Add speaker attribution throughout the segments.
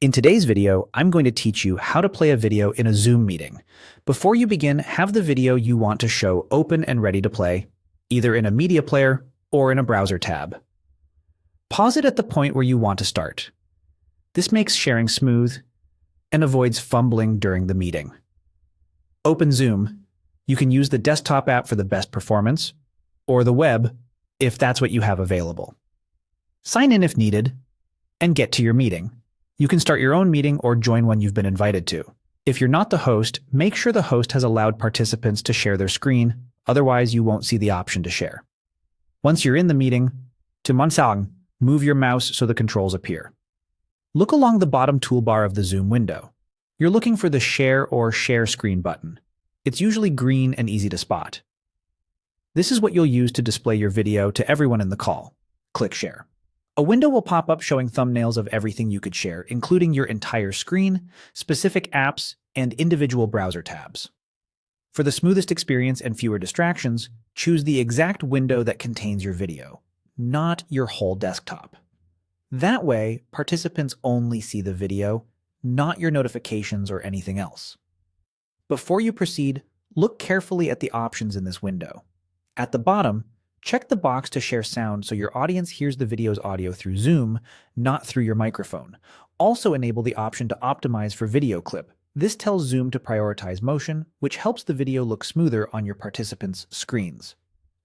Speaker 1: In today's video, I'm going to teach you how to play a video in a Zoom meeting. Before you begin, have the video you want to show open and ready to play, either in a media player or in a browser tab. Pause it at the point where you want to start. This makes sharing smooth and avoids fumbling during the meeting. Open Zoom. You can use the desktop app for the best performance, or the web if that's what you have available. Sign in if needed, and get to your meeting. You can start your own meeting or join one you've been invited to. If you're not the host, make sure the host has allowed participants to share their screen, otherwise you won't see the option to share. Once you're in the meeting, to Mansang, move your mouse so the controls appear. Look along the bottom toolbar of the Zoom window. You're looking for the Share or Share Screen button. It's usually green and easy to spot. This is what you'll use to display your video to everyone in the call. Click Share. A window will pop up showing thumbnails of everything you could share, including your entire screen, specific apps, and individual browser tabs. For the smoothest experience and fewer distractions, choose the exact window that contains your video, not your whole desktop. That way, participants only see the video, not your notifications or anything else. Before you proceed, look carefully at the options in this window. At the bottom, check the box to share sound so your audience hears the video's audio through Zoom, not through your microphone. Also enable the option to optimize for video clip. This tells Zoom to prioritize motion, which helps the video look smoother on your participants' screens.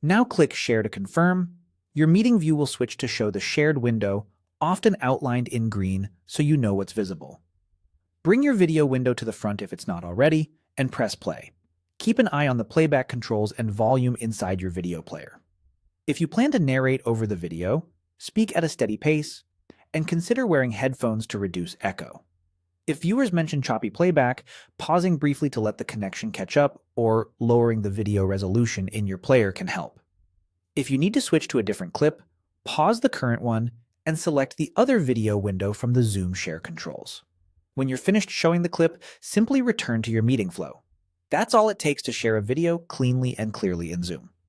Speaker 1: Now click Share to confirm. Your meeting view will switch to show the shared window, often outlined in green so you know what's visible. Bring your video window to the front if it's not already, and press play. Keep an eye on the playback controls and volume inside your video player. If you plan to narrate over the video, speak at a steady pace, and consider wearing headphones to reduce echo. If viewers mention choppy playback, pausing briefly to let the connection catch up or lowering the video resolution in your player can help. If you need to switch to a different clip, pause the current one and select the other video window from the Zoom share controls. When you're finished showing the clip, simply return to your meeting flow. That's all it takes to share a video cleanly and clearly in Zoom.